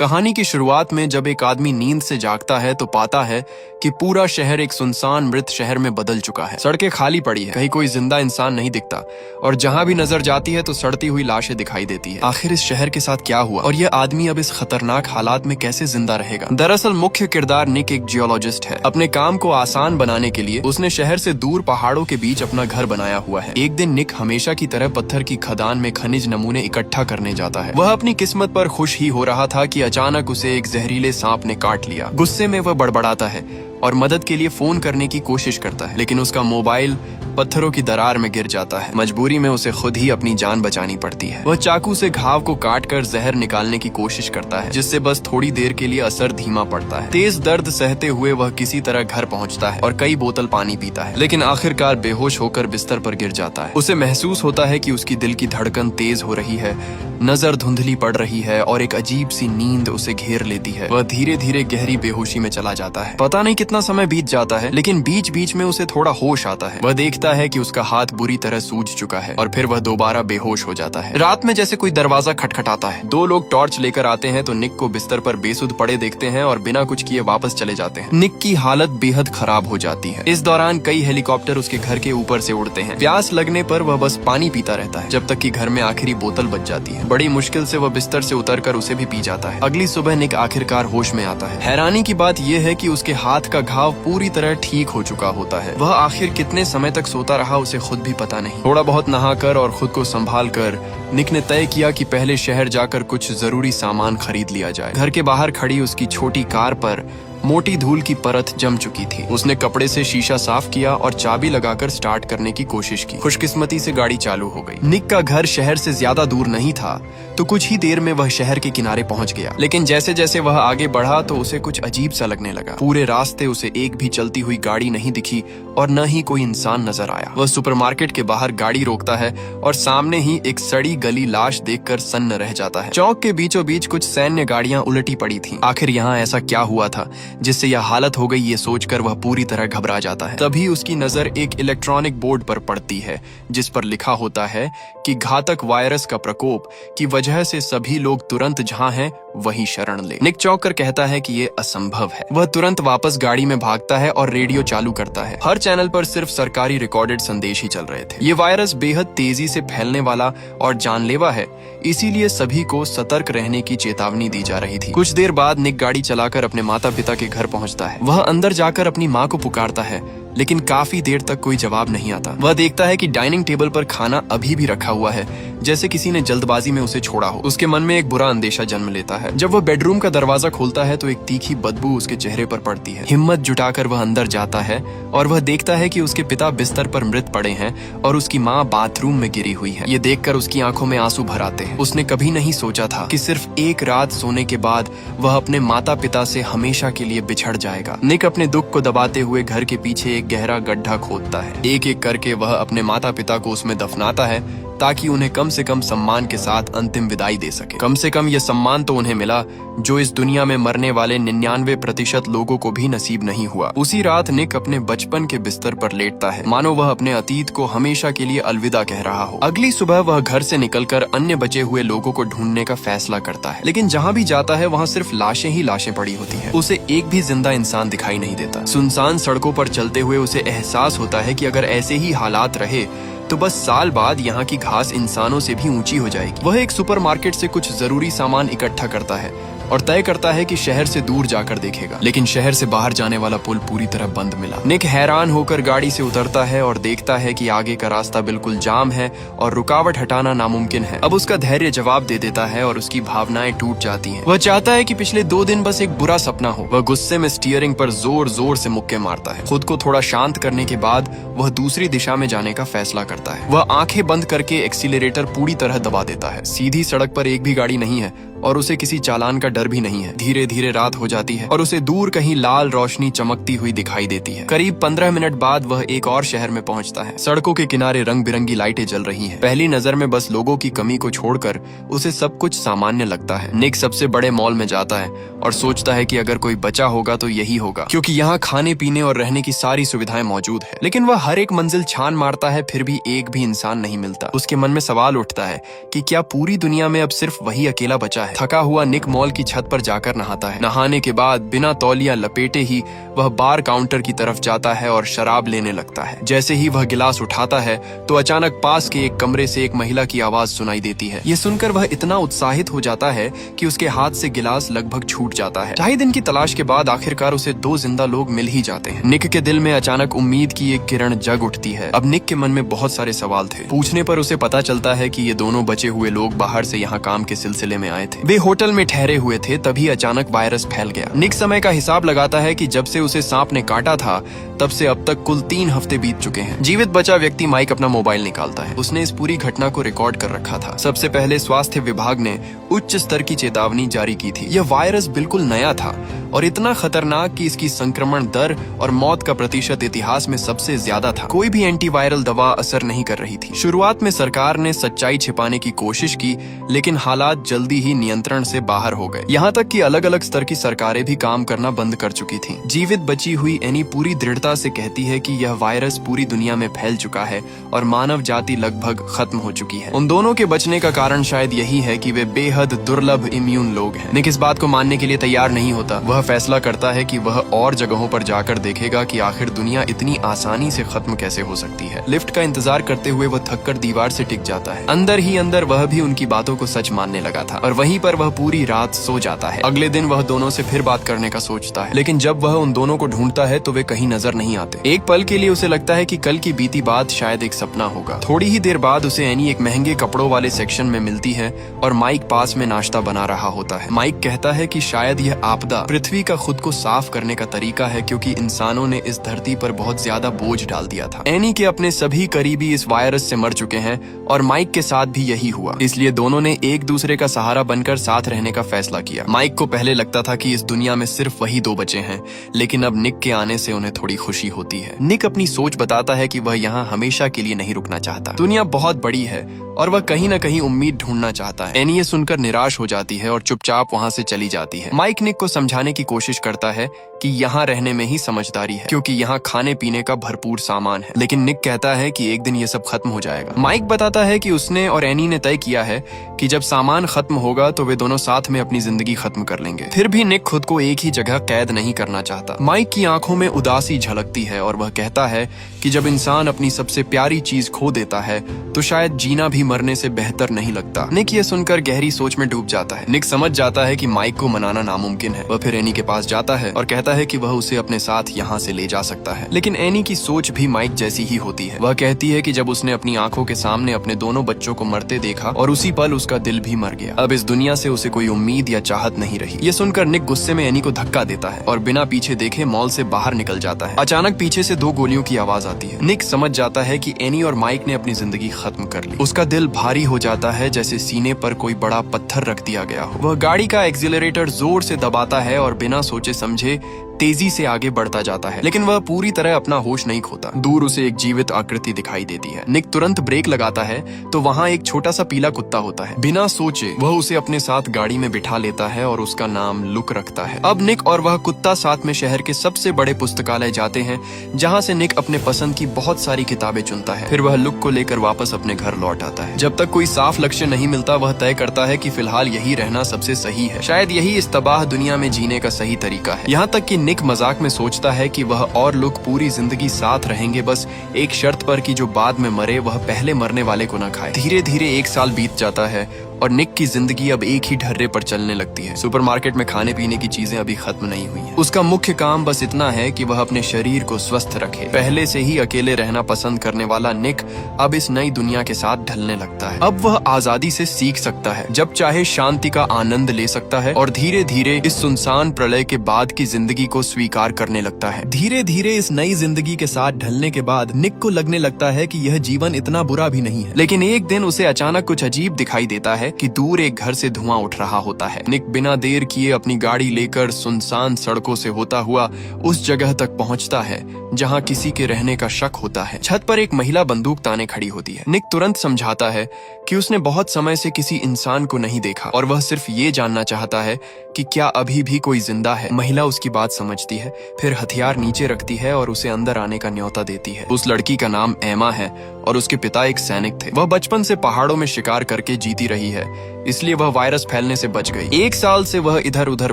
कहानी की शुरुआत में जब एक आदमी नींद से जागता है तो पाता है कि पूरा शहर एक सुनसान मृत शहर में बदल चुका है। सड़कें खाली पड़ी है, कहीं कोई जिंदा इंसान नहीं दिखता और जहां भी नजर जाती है तो सड़ती हुई लाशें दिखाई देती है। आखिर इस शहर के साथ क्या हुआ और यह आदमी अब इस खतरनाक हालात में कैसे जिंदा रहेगा? दरअसल मुख्य किरदार निक एक जियोलॉजिस्ट है। अपने काम को आसान बनाने के लिए उसने शहर से दूर पहाड़ों के बीच अपना घर बनाया हुआ है। एक दिन निक हमेशा की तरह पत्थर की खदान में खनिज नमूने इकट्ठा करने जाता है। वह अपनी किस्मत पर खुश ही हो रहा था कि अचानक उसे एक जहरीले सांप ने काट लिया। गुस्से में वह बड़बड़ाता है और मदद के लिए फोन करने की कोशिश करता है, लेकिन उसका मोबाइल पत्थरों की दरार में गिर जाता है। मजबूरी में उसे खुद ही अपनी जान बचानी पड़ती है। वह चाकू से घाव को काटकर जहर निकालने की कोशिश करता है, जिससे बस थोड़ी देर के लिए असर धीमा पड़ता है। तेज दर्द सहते हुए वह किसी तरह घर पहुंचता है और कई बोतल पानी पीता है, लेकिन आखिरकार बेहोश होकर बिस्तर पर गिर जाता है। उसे महसूस होता है कि उसकी दिल की धड़कन तेज हो रही है, नजर धुंधली पड़ रही है और एक अजीब सी नींद उसे घेर लेती है। वह धीरे धीरे गहरी बेहोशी में चला जाता है। पता नहीं कितना समय बीत जाता है, लेकिन बीच बीच में उसे थोड़ा होश आता है। वह देखता है कि उसका हाथ बुरी तरह सूज चुका है और फिर वह दोबारा बेहोश हो जाता है। रात में जैसे कोई दरवाजा खटखटाता है। दो लोग टॉर्च लेकर आते हैं तो निक को बिस्तर पर बेसुध पड़े देखते हैं और बिना कुछ किए वापस चले जाते हैं। निक की हालत बेहद खराब हो जाती है। इस दौरान कई हेलीकॉप्टर उसके घर के ऊपर से उड़ते हैं। प्यास लगने पर वह बस पानी पीता रहता है, जब तक कि घर में आखिरी बोतल बच जाती है। बड़ी मुश्किल से वह बिस्तर से उतरकर उसे भी पी जाता है। अगली सुबह निक आखिरकार होश में आता है। हैरानी की बात यह है कि उसके हाथ का घाव पूरी तरह ठीक हो चुका होता है। वह आखिर कितने समय तक सोता रहा उसे खुद भी पता नहीं। थोड़ा बहुत नहाकर और खुद को संभाल कर निक ने तय किया कि पहले शहर जाकर कुछ जरूरी सामान खरीद लिया जाए। घर के बाहर खड़ी उसकी छोटी कार पर मोटी धूल की परत जम चुकी थी। उसने कपड़े से शीशा साफ किया और चाबी लगाकर स्टार्ट करने की कोशिश की। खुशकिस्मती से गाड़ी चालू हो गई। निक का घर शहर से ज्यादा दूर नहीं था, तो कुछ ही देर में वह शहर के किनारे पहुंच गया। लेकिन जैसे जैसे वह आगे बढ़ा तो उसे कुछ अजीब सा लगने लगा। पूरे रास्ते उसे एक भी चलती हुई गाड़ी नहीं दिखी और न ही कोई इंसान नजर आया। वह सुपरमार्केट के बाहर गाड़ी रोकता है और सामने ही एक सड़ी गली लाश देखकर सन्न रह जाता है। चौक के बीचों बीच कुछ सैन्य गाड़ियां उलटी पड़ी थीं। आखिर यहाँ ऐसा क्या हुआ था जिससे यह हालत हो गई, ये सोचकर वह पूरी तरह घबरा जाता है। तभी उसकी नजर एक इलेक्ट्रॉनिक बोर्ड पर पड़ती है, जिस पर लिखा होता है कि घातक वायरस का प्रकोप की वजह से सभी लोग तुरंत जहां हैं वहीं शरण ले। निक चौंक कर कहता है कि ये असंभव है। वह तुरंत वापस गाड़ी में भागता है और रेडियो चालू करता है। हर चैनल पर सिर्फ सरकारी रिकॉर्डेड संदेश ही चल रहे थे। ये वायरस बेहद तेजी से फैलने वाला और जानलेवा है, इसीलिए सभी को सतर्क रहने की चेतावनी दी जा रही थी। कुछ देर बाद निक गाड़ी चलाकर अपने माता पिता के घर पहुंचता है। वह अंदर जाकर अपनी माँ को पुकारता है, लेकिन काफी देर तक कोई जवाब नहीं आता। वह देखता है कि डाइनिंग टेबल पर खाना अभी भी रखा हुआ है, जैसे किसी ने जल्दबाजी में उसे छोड़ा हो। उसके मन में एक बुरा अंदेशा जन्म लेता है। जब वह बेडरूम का दरवाजा खोलता है तो एक तीखी बदबू उसके चेहरे पर पड़ती है। हिम्मत जुटाकर वह अंदर जाता है और वह देखता है कि उसके पिता बिस्तर पर मृत पड़े हैं और उसकी माँ बाथरूम में गिरी हुई है। ये देखकर उसकी आंखों में आंसू भर आते हैं। उसने कभी नहीं सोचा था कि सिर्फ एक रात सोने के बाद वह अपने माता पिता से हमेशा के लिए बिछड़ जाएगा। निक अपने दुख को दबाते हुए घर के पीछे एक गहरा गड्ढा खोदता है। एक एक करके वह अपने माता पिता को उसमें दफनाता है, ताकि उन्हें कम से कम सम्मान के साथ अंतिम विदाई दे सके। कम से कम यह सम्मान तो उन्हें मिला जो इस दुनिया में मरने वाले 99% लोगों को भी नसीब नहीं हुआ। उसी रात निक अपने बचपन के बिस्तर पर लेटता है, मानो वह अपने अतीत को हमेशा के लिए अलविदा कह रहा हो। अगली सुबह वह घर से निकलकर अन्य बचे हुए लोगों को ढूंढने का फैसला करता है, लेकिन जहाँ भी जाता है वहाँ सिर्फ लाशें ही लाशें पड़ी होती है। उसे एक भी जिंदा इंसान दिखाई नहीं देता। सुनसान सड़कों पर चलते हुए उसे एहसास होता है कि अगर ऐसे ही हालात रहे तो बस साल बाद यहाँ की घास इंसानों से भी ऊंची हो जाएगी। वह एक सुपरमार्केट से कुछ जरूरी सामान इकट्ठा करता है और तय करता है कि शहर से दूर जाकर देखेगा, लेकिन शहर से बाहर जाने वाला पुल पूरी तरह बंद मिला। निक हैरान होकर गाड़ी से उतरता है और देखता है कि आगे का रास्ता बिल्कुल जाम है और रुकावट हटाना नामुमकिन है। अब उसका धैर्य जवाब दे देता है और उसकी भावनाएं टूट जाती हैं। वह चाहता है कि पिछले 2 दिन बस एक बुरा सपना हो। वह गुस्से में स्टीयरिंग पर जोर जोर से मुक्के मारता है। खुद को थोड़ा शांत करने के बाद वह दूसरी दिशा में जाने का फैसला करता है। वह आंखें बंद करके एक्सीलरेटर पूरी तरह दबा देता है। सीधी सड़क पर एक भी गाड़ी नहीं है और उसे किसी चालान का डर भी नहीं है। धीरे धीरे रात हो जाती है और उसे दूर कहीं लाल रोशनी चमकती हुई दिखाई देती है। करीब 15 मिनट बाद वह एक और शहर में पहुंचता है। सड़कों के किनारे रंग बिरंगी लाइटें जल रही हैं। पहली नजर में बस लोगों की कमी को छोड़कर उसे सब कुछ सामान्य लगता है। निक सबसे बड़े मॉल में जाता है और सोचता है कि अगर कोई बचा होगा तो यही होगा, क्योंकि यहाँ खाने पीने और रहने की सारी सुविधाएं मौजूद है। लेकिन वह हर एक मंजिल छान मारता है, फिर भी एक भी इंसान नहीं मिलता। उसके मन में सवाल उठता है कि क्या पूरी दुनिया में अब सिर्फ वही अकेला बचा है। है। थका हुआ निक मॉल की छत पर जाकर नहाता है। नहाने के बाद बिना तौलिया लपेटे ही वह बार काउंटर की तरफ जाता है और शराब लेने लगता है। जैसे ही वह गिलास उठाता है तो अचानक पास के एक कमरे से एक महिला की आवाज सुनाई देती है। ये सुनकर वह इतना उत्साहित हो जाता है कि उसके हाथ से गिलास लगभग छूट जाता है। ढाई दिन की तलाश के बाद आखिरकार उसे 2 जिंदा लोग मिल ही जाते हैं। निक के दिल में अचानक उम्मीद की एक किरण जग उठती है। अब निक के मन में बहुत सारे सवाल थे। पूछने पर उसे पता चलता है कि ये दोनों बचे हुए लोग बाहर से यहाँ काम के सिलसिले में आए थे। वे होटल में ठहरे हुए थे, तभी अचानक वायरस फैल गया। निक समय का हिसाब लगाता है कि जब से उसे सांप ने काटा था तब से अब तक कुल 3 हफ्ते बीत चुके हैं। जीवित बचा व्यक्ति माइक अपना मोबाइल निकालता है। उसने इस पूरी घटना को रिकॉर्ड कर रखा था। सबसे पहले स्वास्थ्य विभाग ने उच्च स्तर की चेतावनी जारी की थी। यह वायरस बिल्कुल नया था और इतना खतरनाक कि इसकी संक्रमण दर और मौत का प्रतिशत इतिहास में सबसे ज्यादा था। कोई भी एंटीवायरल दवा असर नहीं कर रही थी। शुरुआत में सरकार ने सच्चाई छिपाने की कोशिश की, लेकिन हालात जल्दी ही नियंत्रण से बाहर हो गए। यहाँ तक कि अलग अलग स्तर की सरकारें भी काम करना बंद कर चुकी थीं। जीवित बची हुई एनी पूरी दृढ़ता से कहती है कि यह वायरस पूरी दुनिया में फैल चुका है और मानव जाति लगभग खत्म हो चुकी है। उन दोनों के बचने का कारण शायद यही है कि वे बेहद दुर्लभ इम्यून लोग हैं। निक इस बात को मानने के लिए तैयार नहीं होता। वह फैसला करता है कि वह और जगहों पर जाकर देखेगा कि आखिर दुनिया इतनी आसानी से खत्म कैसे हो सकती है। लिफ्ट का इंतजार करते हुए वह थककर दीवार से टिक जाता है। अंदर ही अंदर वह भी उनकी बातों को सच मानने लगा था और वहीं पर वह पूरी रात सो जाता है। अगले दिन वह दोनों से फिर बात करने का सोचता है, लेकिन जब वह उन दोनों को ढूंढता है तो वे कहीं नजर नहीं आते। एक पल के लिए उसे लगता है कि कल की बीती बात शायद एक सपना होगा। थोड़ी ही देर बाद उसे एनी एक महंगे कपड़ों वाले सेक्शन में मिलती है और माइक पास में नाश्ता बना रहा होता है। माइक कहता है कि शायद यह आपदा पृथ्वी का खुद को साफ करने का तरीका है, क्योंकि इंसानों ने इस धरती पर बहुत ज्यादा बोझ डाल दिया था। एनी के अपने सभी करीबी इस वायरस से मर चुके हैं और माइक के साथ भी यही हुआ। इसलिए दोनों ने एक दूसरे का सहारा बनकर साथ रहने का फैसला किया। माइक को पहले लगता था कि इस दुनिया में सिर्फ वही 2 बचे हैं, लेकिन अब निक के आने से उन्हें थोड़ी खुशी होती है। निक अपनी सोच बताता है कि वह यहाँ हमेशा के लिए नहीं रुकना चाहता। दुनिया बहुत बड़ी है और वह कहीं न कहीं उम्मीद ढूंढना चाहता है। एनी ये सुनकर निराश हो जाती है और चुपचाप वहाँ से चली जाती है। माइक निक को समझाने की कोशिश करता है कि यहाँ रहने में ही समझदारी है, क्योंकि यहाँ खाने पीने का भरपूर सामान है। लेकिन निक कहता है कि एक दिन ये सब खत्म हो जाएगा। माइक बताता है कि उसने और एनी ने तय किया है कि जब सामान खत्म होगा तो वे दोनों साथ में अपनी जिंदगी खत्म कर लेंगे। फिर भी निक खुद को एक ही जगह कैद नहीं करना चाहता। माइक की आंखों में उदासी झलकती है और वह कहता है कि जब इंसान अपनी सबसे प्यारी चीज खो देता है तो शायद जीना भी मरने से बेहतर नहीं लगता। निक ये सुनकर गहरी सोच में डूब जाता है। निक समझ जाता है कि माइक को मनाना नामुमकिन है। वह फिर एनी के पास जाता है और कहता है कि वह उसे अपने साथ यहाँ से ले जा सकता है। लेकिन एनी की सोच भी माइक जैसी ही होती है। वह कहती है कि जब उसने अपनी आंखों के सामने अपने दोनों बच्चों को मरते देखा और उसी पल उसका दिल भी मर गया। अब इस दुनिया से उसे कोई उम्मीद या चाहत नहीं रही। ये सुनकर निक गुस्से में एनी को धक्का देता है और बिना पीछे देखे मॉल से बाहर निकल जाता है। अचानक पीछे से 2 गोलियों की आवाज आती है। निक समझ जाता है कि एनी और माइक ने अपनी जिंदगी खत्म कर ली। उसका दिल भारी हो जाता है, जैसे सीने पर कोई बड़ा पत्थर रख दिया गया हो। वह गाड़ी का एक्सीलरेटर जोर से दबाता है और बिना सोचे समझे तेजी से आगे बढ़ता जाता है, लेकिन वह पूरी तरह अपना होश नहीं खोता। दूर उसे एक जीवित आकृति दिखाई देती है। निक तुरंत ब्रेक लगाता है तो वहाँ एक छोटा सा पीला कुत्ता होता है। बिना सोचे वह उसे अपने साथ गाड़ी में बिठा लेता है और उसका नाम लुक रखता है। अब निक और वह कुत्ता साथ में शहर के सबसे बड़े पुस्तकालय जाते हैं, जहाँ से निक अपने पसंद की बहुत सारी किताबें चुनता है। फिर वह लुक को लेकर वापस अपने घर लौट आता है। जब तक कोई साफ लक्ष्य नहीं मिलता वह तय करता है कि फिलहाल यही रहना सबसे सही है। शायद यही इस तबाह दुनिया में जीने का सही तरीका है। यहाँ तक कि निक मजाक में सोचता है कि वह और लुक पूरी जिंदगी साथ रहेंगे, बस एक शर्त पर कि जो बाद में मरे वह पहले मरने वाले को न खाए। धीरे धीरे 1 साल बीत जाता है और निक की जिंदगी अब एक ही ढर्रे पर चलने लगती है। सुपरमार्केट में खाने पीने की चीजें अभी खत्म नहीं हुई हैं। उसका मुख्य काम बस इतना है कि वह अपने शरीर को स्वस्थ रखे। पहले से ही अकेले रहना पसंद करने वाला निक अब इस नई दुनिया के साथ ढलने लगता है। अब वह आजादी से सीख सकता है, जब चाहे शांति का आनंद ले सकता है और धीरे धीरे इस सुनसान प्रलय के बाद की जिंदगी को स्वीकार करने लगता है। धीरे धीरे इस नई जिंदगी के साथ ढलने के बाद निक को लगने लगता है कि यह जीवन इतना बुरा भी नहीं है। लेकिन एक दिन उसे अचानक कुछ अजीब दिखाई देता है कि दूर एक घर से धुआं उठ रहा होता है। निक बिना देर किए अपनी गाड़ी लेकर सुनसान सड़कों से होता हुआ उस जगह तक पहुंचता है जहां किसी के रहने का शक होता है। छत पर एक महिला बंदूक ताने खड़ी होती है। निक तुरंत समझाता है कि उसने बहुत समय से किसी इंसान को नहीं देखा और वह सिर्फ ये जानना चाहता है कि क्या अभी भी कोई जिंदा है। महिला उसकी बात समझती है, फिर हथियार नीचे रखती है और उसे अंदर आने का न्योता देती है। उस लड़की का नाम एमा है और उसके पिता एक सैनिक थे। वह बचपन से पहाड़ों में शिकार करके जीती रही है, इसलिए वह वायरस फैलने से बच गई। 1 साल से वह इधर उधर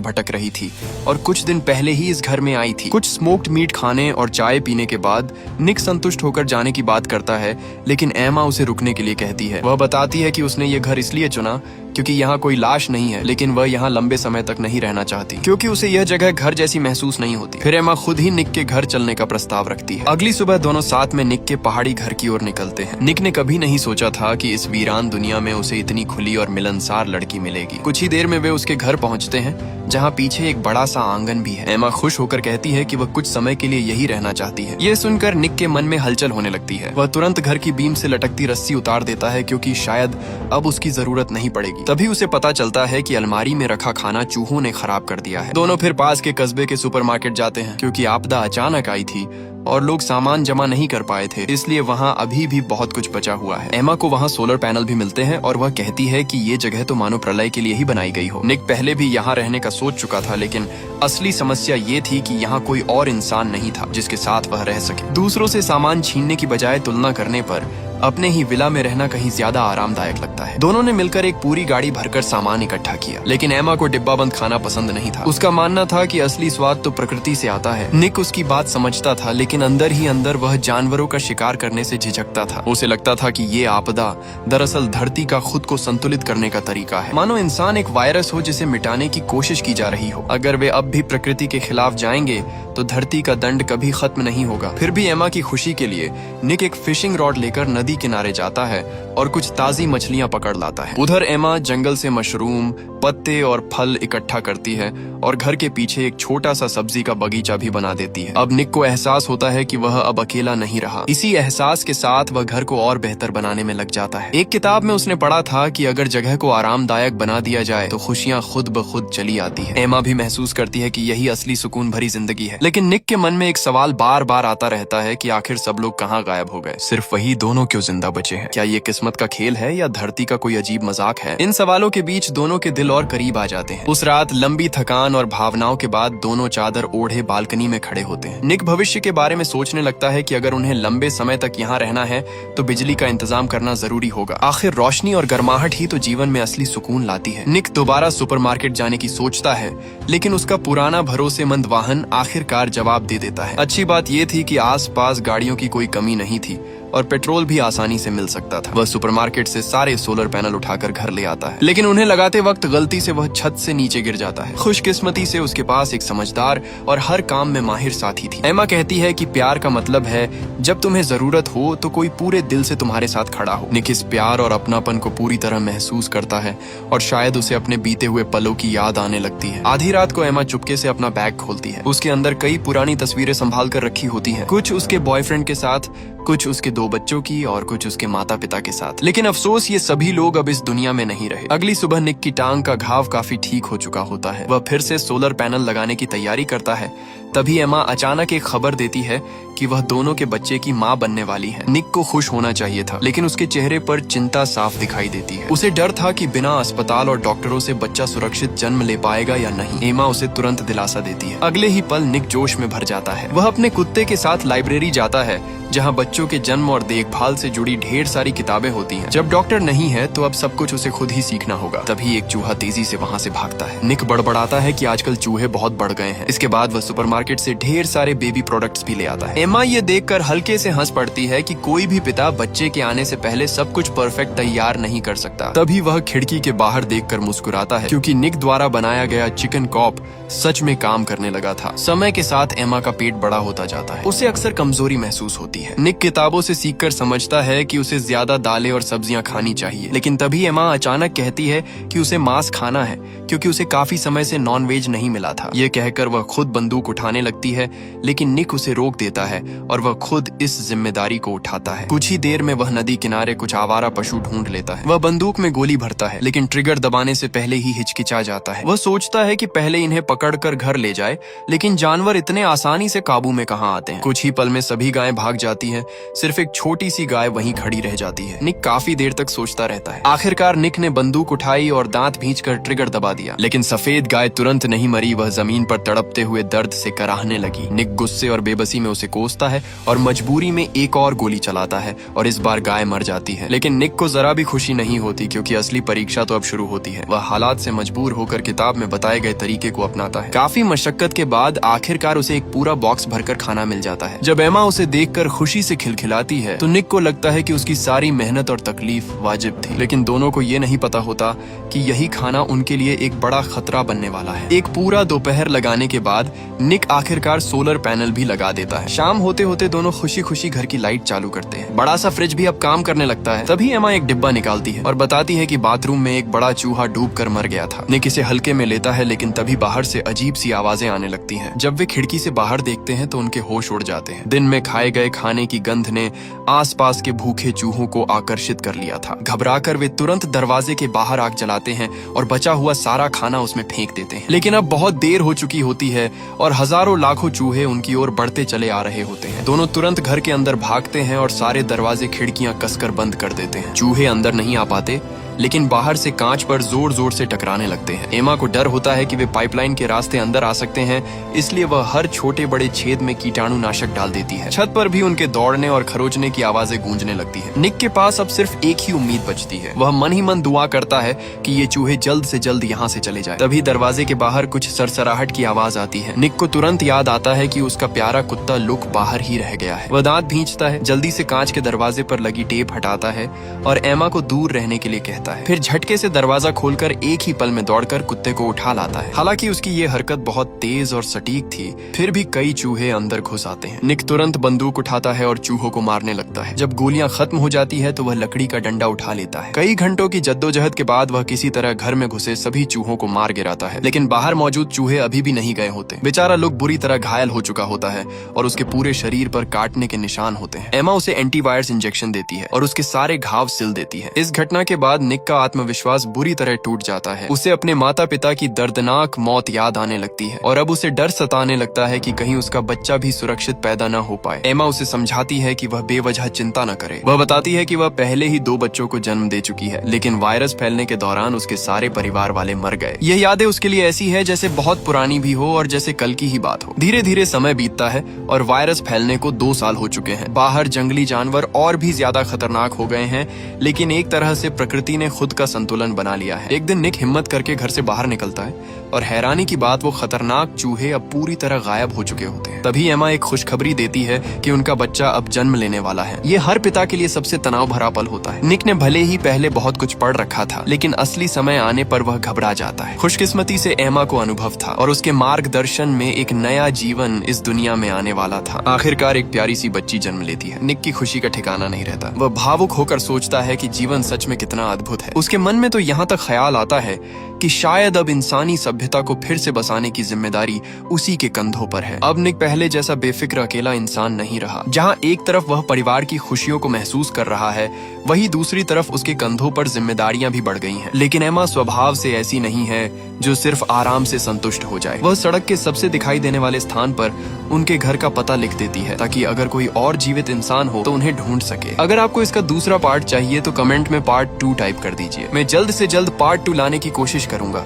भटक रही थी और कुछ दिन पहले ही इस घर में आई थी। कुछ स्मोक्ड मीट खाने और चाय पीने के बाद निक संतुष्ट होकर जाने की बात करता है, लेकिन एमा उसे रुकने के लिए कहती है। वह बताती है कि उसने ये घर इसलिए चुना क्योंकि यहाँ कोई लाश नहीं है, लेकिन वह यहाँ लंबे समय तक नहीं रहना चाहती क्योंकि उसे यह जगह घर जैसी महसूस नहीं होती। फिर एमा खुद ही निक के घर चलने का प्रस्ताव रखती है। अगली सुबह दोनों साथ में निक के पहाड़ी घर की ओर निकलते हैं। निक ने कभी नहीं सोचा था कि इस वीरान दुनिया में उसे इतनी खुली और मिलनसार लड़की मिलेगी। कुछ ही देर में वे उसके घर पहुँचते हैं, जहाँ पीछे एक बड़ा सा आंगन भी है। एमा खुश होकर कहती है कि वह कुछ समय के लिए यही रहना चाहती है। ये सुनकर निक के मन में हलचल होने लगती है। वह तुरंत घर की बीम से लटकती रस्सी उतार देता है क्योंकि शायद अब उसकी जरूरत नहीं पड़ेगी। तभी उसे पता चलता है कि अलमारी में रखा खाना चूहों ने खराब कर दिया है। दोनों फिर पास के कस्बे के सुपरमार्केट जाते हैं क्योंकि आपदा अचानक आई थी और लोग सामान जमा नहीं कर पाए थे, इसलिए वहाँ अभी भी बहुत कुछ बचा हुआ है। एमा को वहाँ सोलर पैनल भी मिलते हैं और वह कहती है कि ये जगह तो मानो प्रलय के लिए ही बनाई गई हो। निक पहले भी यहाँ रहने का सोच चुका था, लेकिन असली समस्या ये थी कि यहाँ कोई और इंसान नहीं था जिसके साथ वह रह सके। दूसरों से सामान छीनने की बजाय तुलना करने पर अपने ही विला में रहना कहीं ज्यादा आरामदायक लगता है। दोनों ने मिलकर एक पूरी गाड़ी भरकर सामान इकट्ठा किया, लेकिन एमा को डिब्बाबंद खाना पसंद नहीं था। उसका मानना था कि असली स्वाद तो प्रकृति से आता है। निक उसकी बात समझता था, लेकिन अंदर ही अंदर वह जानवरों का शिकार करने से झिझकता था। उसे लगता था कि ये आपदा दरअसल धरती का खुद को संतुलित करने का तरीका है, मानो इंसान एक वायरस हो जिसे मिटाने की कोशिश की जा रही हो। अगर वे अब भी प्रकृति के खिलाफ जाएंगे तो धरती का दंड कभी खत्म नहीं होगा। फिर भी एमा की खुशी के लिए निक एक फिशिंग रॉड लेकर नदी किनारे जाता है और कुछ ताजी मछलियां पकड़ लाता है। उधर एमा जंगल से मशरूम, पत्ते और फल इकट्ठा करती है और घर के पीछे एक छोटा सा सब्जी का बगीचा भी बना देती है। अब निक को एहसास होता है कि वह अब अकेला नहीं रहा। इसी एहसास के साथ वह घर को और बेहतर बनाने में लग जाता है। एक किताब में उसने पढ़ा था कि अगर जगह को आरामदायक बना दिया जाए तो खुशियां खुद ब खुद चली आती है। एमा भी महसूस करती है कि यही असली सुकून भरी जिंदगी है, लेकिन निक के मन में एक सवाल बार बार आता रहता है कि आखिर सब लोग कहाँ गायब हो गए, सिर्फ वही दोनों क्यों जिंदा बचे हैं। क्या ये किस्मत का खेल है या धरती का कोई अजीब मजाक है? इन सवालों के बीच दोनों के दिल और करीब आ जाते हैं। उस रात लंबी थकान और भावनाओं के बाद दोनों चादर ओढ़े बालकनी में खड़े होते हैं। निक भविष्य के बारे में सोचने लगता है कि अगर उन्हें लंबे समय तक यहाँ रहना है तो बिजली का इंतजाम करना जरूरी होगा। आखिर रोशनी और गर्माहट ही तो जीवन में असली सुकून लाती है। निक दोबारा सुपरमार्केट जाने की सोचता है, लेकिन उसका पुराना भरोसेमंद वाहन आखिरकार जवाब दे देता है। अच्छी बात यह थी कि आसपास गाड़ियों की कोई कमी नहीं थी और पेट्रोल भी आसानी से मिल सकता था। वह सुपरमार्केट से सारे सोलर पैनल उठाकर घर ले आता है, लेकिन उन्हें लगाते वक्त गलती से वह छत से नीचे गिर जाता है। खुशकिस्मती से उसके पास एक समझदार और हर काम में माहिर साथी थी। एमा कहती है कि प्यार का मतलब है जब तुम्हें जरूरत हो तो कोई पूरे दिल से तुम्हारे साथ खड़ा हो। निक इस प्यार और अपनापन को पूरी तरह महसूस करता है और शायद उसे अपने बीते हुए पलों की याद आने लगती है। आधी रात को एमा चुपके से अपना बैग खोलती है। उसके अंदर कई पुरानी तस्वीरें संभाल कर रखी होती हैं, कुछ उसके बॉयफ्रेंड के साथ, कुछ उसके 2 बच्चों की और कुछ उसके माता पिता के साथ। लेकिन अफसोस ये सभी लोग अब इस दुनिया में नहीं रहे। अगली सुबह निक की टांग का घाव काफी ठीक हो चुका होता है। वह फिर से सोलर पैनल लगाने की तैयारी करता है। तभी एमा अचानक एक खबर देती है कि वह दोनों के बच्चे की माँ बनने वाली है। निक को खुश होना चाहिए था, लेकिन उसके चेहरे पर चिंता साफ दिखाई देती है। उसे डर था कि बिना अस्पताल और डॉक्टरों से बच्चा सुरक्षित जन्म ले पाएगा या नहीं। एमा उसे तुरंत दिलासा देती है। अगले ही पल निक जोश में भर जाता है। वह अपने कुत्ते के साथ लाइब्रेरी जाता है, जहाँ बच्चों के जन्म और देखभाल से जुड़ी ढेर सारी किताबें होती हैं। जब डॉक्टर नहीं है तो अब सब कुछ उसे खुद ही सीखना होगा। तभी एक चूहा तेजी से वहाँ से भागता है। निक बड़बड़ाता है कि आजकल चूहे बहुत बढ़ गए हैं। इसके बाद वह सुपरमार्केट से ढेर सारे बेबी प्रोडक्ट्स भी ले आता है। एमा ये देखकर हल्के से हंस पड़ती है कि कोई भी पिता बच्चे के आने से पहले सब कुछ परफेक्ट तैयार नहीं कर सकता। तभी वह खिड़की के बाहर देखकर मुस्कुराता है, क्योंकि निक द्वारा बनाया गया चिकन कॉप सच में काम करने लगा था। समय के साथ एमा का पेट बड़ा होता जाता है। उसे अक्सर कमजोरी महसूस होती है। निक किताबों से सीखकर समझता है कि उसे ज्यादा दालें और सब्जियां खानी चाहिए, लेकिन तभी एमा अचानक कहती है कि उसे मांस खाना है, क्योंकि उसे काफी समय से नॉनवेज नहीं मिला था। ये कहकर वह खुद बंदूक उठाने लगती है, लेकिन निक उसे रोक देता है और वह खुद इस जिम्मेदारी को उठाता है। कुछ ही देर में वह नदी किनारे कुछ आवारा पशु ढूंढ लेता है। वह बंदूक में गोली भरता है, लेकिन ट्रिगर दबाने से पहले ही हिचकिचा जाता है। वह सोचता है कि पहले इन्हें पकड़कर घर ले जाए, लेकिन जानवर इतने आसानी से काबू में कहाँ आते हैं। कुछ ही पल में सभी गायें भाग जाती हैं, सिर्फ एक छोटी सी गाय वहीं खड़ी रह जाती है। निक काफी देर तक सोचता रहता है। आखिरकार निक ने बंदूक उठाई और दांत भींचकर ट्रिगर दबा दिया, लेकिन सफेद गाय तुरंत नहीं मरी। वह जमीन पर तड़पते हुए दर्द से कराहने लगी। निक गुस्से और बेबसी में उसे कोसता है और मजबूरी में एक और गोली चलाता है और इस बार गाय मर जाती है। लेकिन निक को जरा भी खुशी नहीं होती क्योंकि असली परीक्षा तो अब शुरू होती है। वह हालात से मजबूर होकर किताब में बताए गए तरीके को अपनाता है। काफी मशक्कत के बाद आखिरकार उसे एक पूरा बॉक्स भरकर खाना मिल जाता है। जब एमा उसे देखकर खुशी से खिलखिलाती है तो निक को लगता है कि उसकी सारी मेहनत और तकलीफ वाजिब थी। लेकिन दोनों को ये नहीं पता होता कि यही खाना उनके लिए एक बड़ा खतरा बनने वाला है। एक पूरा दोपहर लगाने के बाद निक आखिरकार सोलर पैनल भी लगा देता है। शाम होते होते दोनों खुशी खुशी घर की लाइट चालू करते हैं। बड़ा सा फ्रिज भी अब काम करने लगता है। तभी एमा एक डिब्बा निकालती है और बताती है कि बाथरूम में एक बड़ा चूहा डूबकर मर गया था। निक इसे हल्के में लेता है लेकिन तभी बाहर से अजीब सी आवाजें आने लगती हैं। जब वे खिड़की से बाहर देखते हैं तो उनके होश उड़ जाते हैं। दिन में खाए गए खाने की गंध ने आसपास के भूखे चूहों को आकर्षित कर लिया था। घबराकर वे तुरंत दरवाजे के बाहर आग जलाते हैं और बचा हुआ सारा खाना उसमें फेंक देते हैं। लेकिन अब बहुत देर हो चुकी होती है और हजारों लाखों चूहे उनकी ओर बढ़ते चले आ रहे होते हैं। दोनों तुरंत घर के अंदर भागते हैं और सारे दरवाजे खिड़कियां कसकर बंद कर देते हैं। चूहे अंदर नहीं आ पाते लेकिन बाहर से कांच पर जोर जोर से टकराने लगते हैं। एमा को डर होता है कि वे पाइपलाइन के रास्ते अंदर आ सकते हैं, इसलिए वह हर छोटे बड़े छेद में कीटाणुनाशक डाल देती है। छत पर भी उनके दौड़ने और खरोचने की आवाजें गूंजने लगती है। निक के पास अब सिर्फ एक ही उम्मीद बचती है। वह मन ही मन दुआ करता है कि ये चूहे जल्द से जल्द यहाँ से चले जाए। तभी दरवाजे के बाहर कुछ सरसराहट की आवाज आती है। निक को तुरंत याद आता है कि उसका प्यारा कुत्ता लुक बाहर ही रह गया है। वह दांत भींचता है, जल्दी से कांच के दरवाजे पर लगी टेप हटाता है और एमा को दूर रहने के लिए कहता है। फिर झटके से दरवाजा खोलकर एक ही पल में दौड़कर कुत्ते को उठा लाता है। हालांकि उसकी ये हरकत बहुत तेज और सटीक थी, फिर भी कई चूहे अंदर घुस आते हैं। निक तुरंत बंदूक उठाता है और चूहों को मारने लगता है। जब गोलियां खत्म हो जाती है तो वह लकड़ी का डंडा उठा लेता है। कई घंटों की जद्दोजहद के बाद वह किसी तरह घर में घुसे सभी चूहों को मार गिराता है। लेकिन बाहर मौजूद चूहे अभी भी नहीं गए होते। बेचारा लोग बुरी तरह घायल हो चुका होता है और उसके पूरे शरीर पर काटने के निशान होते हैं। एमा उसे एंटीवायरस इंजेक्शन देती है और उसके सारे घाव सिल देती है। इस घटना के बाद निक का आत्मविश्वास बुरी तरह टूट जाता है। उसे अपने माता पिता की दर्दनाक मौत याद आने लगती है और अब उसे डर सताने लगता है कि कहीं उसका बच्चा भी सुरक्षित पैदा न हो पाए। एमा उसे समझाती है कि वह बेवजह चिंता न करे। वह बताती है कि वह पहले ही 2 बच्चों को जन्म दे चुकी है, लेकिन वायरस फैलने के दौरान उसके सारे परिवार वाले मर गए। यह यादें उसके लिए ऐसी है जैसे बहुत पुरानी भी हो और जैसे कल की ही बात हो। धीरे धीरे समय बीतता है और वायरस फैलने को 2 साल हो चुके हैं। बाहर जंगली जानवर और भी ज्यादा खतरनाक हो गए हैं, लेकिन एक तरह से प्रकृति ने खुद का संतुलन बना लिया है। एक दिन निक हिम्मत करके घर से बाहर निकलता है और हैरानी की बात वो खतरनाक चूहे अब पूरी तरह गायब हो चुके होते हैं। तभी एमा एक खुशखबरी देती है कि उनका बच्चा अब जन्म लेने वाला है। ये हर पिता के लिए सबसे तनाव भरा पल होता है। निक ने भले ही पहले बहुत कुछ पढ़ रखा था, लेकिन असली समय आने पर वह घबरा जाता है। खुशकिस्मती से एमा को अनुभव था और उसके मार्गदर्शन में एक नया जीवन इस दुनिया में आने वाला था। आखिरकार एक प्यारी सी बच्ची जन्म लेती है। निक की खुशी का ठिकाना नहीं रहता। वह भावुक होकर सोचता है कि जीवन सच में कितना अद्भुत है। उसके मन में तो यहाँ तक ख्याल आता है कि शायद अब इंसानी सभ्यता को फिर से बसाने की जिम्मेदारी उसी के कंधों पर है। अब निक पहले जैसा बेफिक्र अकेला इंसान नहीं रहा। जहां एक तरफ वह परिवार की खुशियों को महसूस कर रहा है, वहीं दूसरी तरफ उसके कंधों पर जिम्मेदारियां भी बढ़ गई हैं। लेकिन एमा स्वभाव से ऐसी नहीं है जो सिर्फ आराम से संतुष्ट हो जाए। वह सड़क के सबसे दिखाई देने वाले स्थान पर उनके घर का पता लिख देती है ताकि अगर कोई और जीवित इंसान हो तो उन्हें ढूंढ सके। अगर आपको इसका दूसरा पार्ट चाहिए तो कमेंट में पार्ट 2 टाइप कर दीजिए। मैं जल्द से जल्द पार्ट 2 लाने की कोशिश करूंगा।